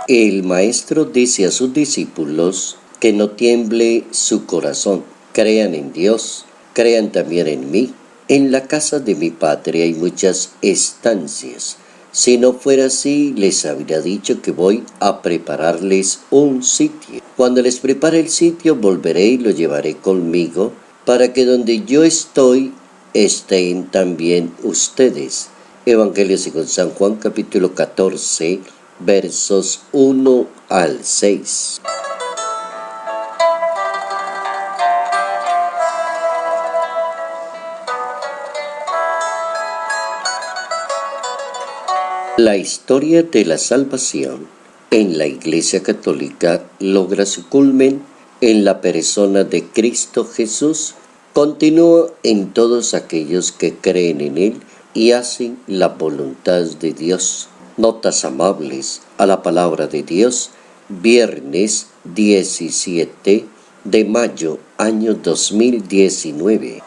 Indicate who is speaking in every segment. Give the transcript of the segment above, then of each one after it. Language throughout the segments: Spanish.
Speaker 1: El Maestro dice a sus discípulos que no tiemble su corazón, crean en Dios, crean también en mí. En la casa de mi Padre hay muchas estancias. Si no fuera así, les habría dicho que voy a prepararles un sitio. Cuando les prepare el sitio, volveré y lo llevaré conmigo, para que donde yo estoy, estén también ustedes. Evangelio según San Juan, capítulo 14, versos 1 al 6. La historia de la salvación en la Iglesia Católica logra su culmen en la persona de Cristo Jesús. Continúa en todos aquellos que creen en Él y hacen la voluntad de Dios. Notas amables a la palabra de Dios, viernes 17 de mayo, año 2019.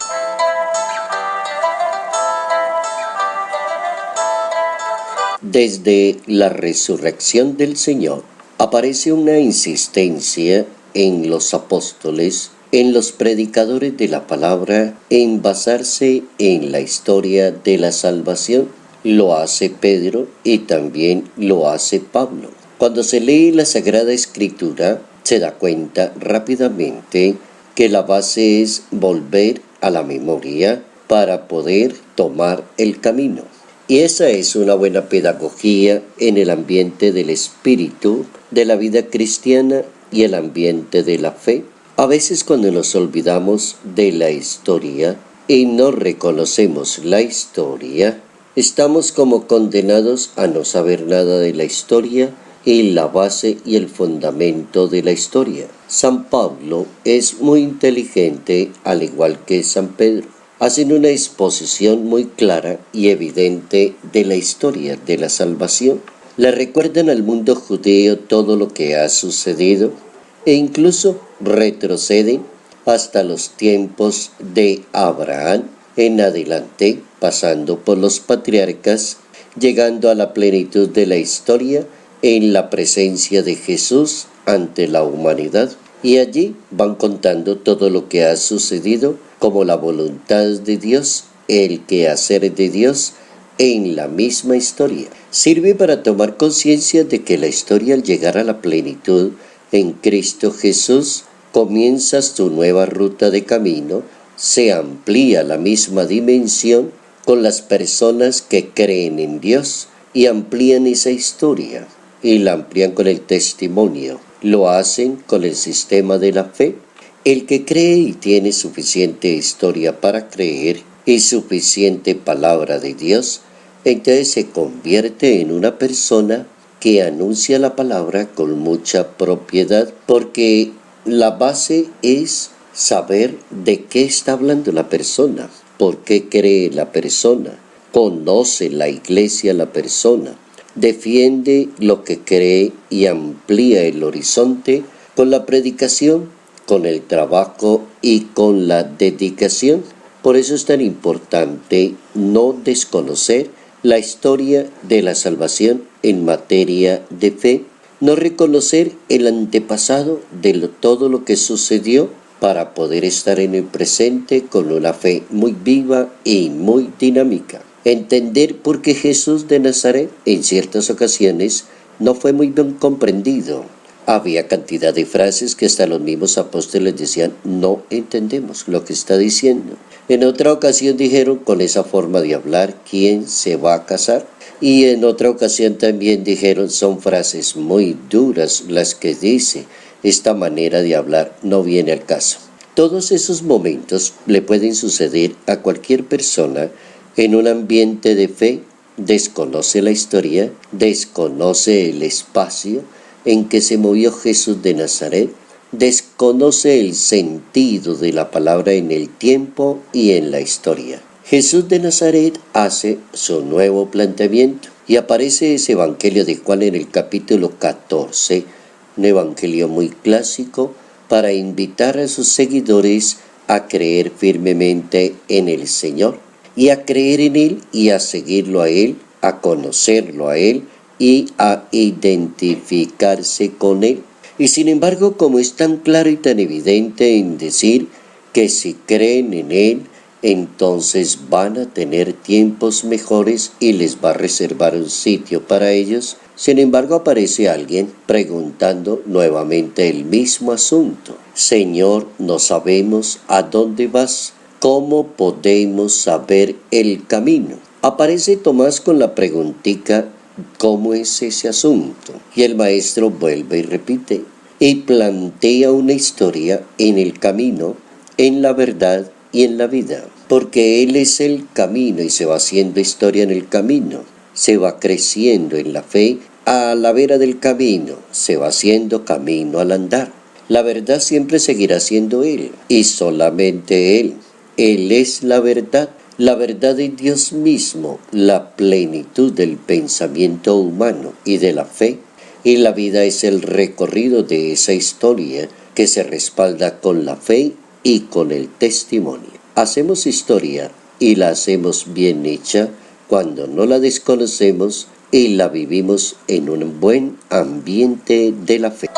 Speaker 1: Desde la resurrección del Señor aparece una insistencia en los apóstoles, en los predicadores de la palabra, en basarse en la historia de la salvación. Lo hace Pedro y también lo hace Pablo. Cuando se lee la Sagrada Escritura, se da cuenta rápidamente que la base es volver a la memoria para poder tomar el camino. Y esa es una buena pedagogía en el ambiente del espíritu, de la vida cristiana y el ambiente de la fe. A veces cuando nos olvidamos de la historia y no reconocemos la historia, estamos como condenados a no saber nada de la historia y la base y el fundamento de la historia. San Pablo es muy inteligente, al igual que San Pedro. Hacen una exposición muy clara y evidente de la historia de la salvación. Le recuerdan al mundo judío todo lo que ha sucedido e incluso retroceden hasta los tiempos de Abraham en adelante, pasando por los patriarcas, llegando a la plenitud de la historia en la presencia de Jesús ante la humanidad. Y allí van contando todo lo que ha sucedido como la voluntad de Dios, el quehacer de Dios en la misma historia. Sirve para tomar conciencia de que la historia, al llegar a la plenitud en Cristo Jesús, comienza su nueva ruta de camino, se amplía la misma dimensión con las personas que creen en Dios y amplían esa historia y la amplían con el testimonio. Lo hacen con el sistema de la fe. El que cree y tiene suficiente historia para creer y suficiente palabra de Dios, entonces se convierte en una persona que anuncia la palabra con mucha propiedad, porque la base es saber de qué está hablando la persona, por qué cree la persona, conoce la iglesia la persona, defiende lo que cree y amplía el horizonte con la predicación, con el trabajo y con la dedicación. Por eso es tan importante no desconocer la historia de la salvación en materia de fe, no reconocer el antepasado de todo lo que sucedió para poder estar en el presente con una fe muy viva y muy dinámica. Entender por qué Jesús de Nazaret en ciertas ocasiones no fue muy bien comprendido. Había cantidad de frases que hasta los mismos apóstoles decían, no entendemos lo que está diciendo. En otra ocasión dijeron, con esa forma de hablar, ¿quién se va a casar? Y en otra ocasión también dijeron, son frases muy duras las que dice, esta manera de hablar no viene al caso. Todos esos momentos le pueden suceder a cualquier persona en un ambiente de fe. Desconoce la historia, desconoce el espacio en que se movió Jesús de Nazaret, desconoce el sentido de la palabra en el tiempo y en la historia. Jesús de Nazaret hace su nuevo planteamiento y aparece ese Evangelio de Juan en el capítulo 14, un evangelio muy clásico para invitar a sus seguidores a creer firmemente en el Señor y a creer en Él y a seguirlo a Él, a conocerlo a Él y a identificarse con Él. Y sin embargo, como es tan claro y tan evidente en decir que si creen en Él, entonces van a tener tiempos mejores y les va a reservar un sitio para ellos, sin embargo aparece alguien preguntando nuevamente el mismo asunto. Señor, no sabemos a dónde vas. ¿Cómo podemos saber el camino? Aparece Tomás con la preguntica, ¿cómo es ese asunto? Y el maestro vuelve y repite, y plantea una historia en el camino, en la verdad y en la vida, porque Él es el camino y se va haciendo historia en el camino, se va creciendo en la fe a la vera del camino, se va haciendo camino al andar. La verdad siempre seguirá siendo Él y solamente Él. Él es la verdad es Dios mismo, la plenitud del pensamiento humano y de la fe, y la vida es el recorrido de esa historia que se respalda con la fe y con el testimonio. Hacemos historia y la hacemos bien hecha cuando no la desconocemos y la vivimos en un buen ambiente de la fe.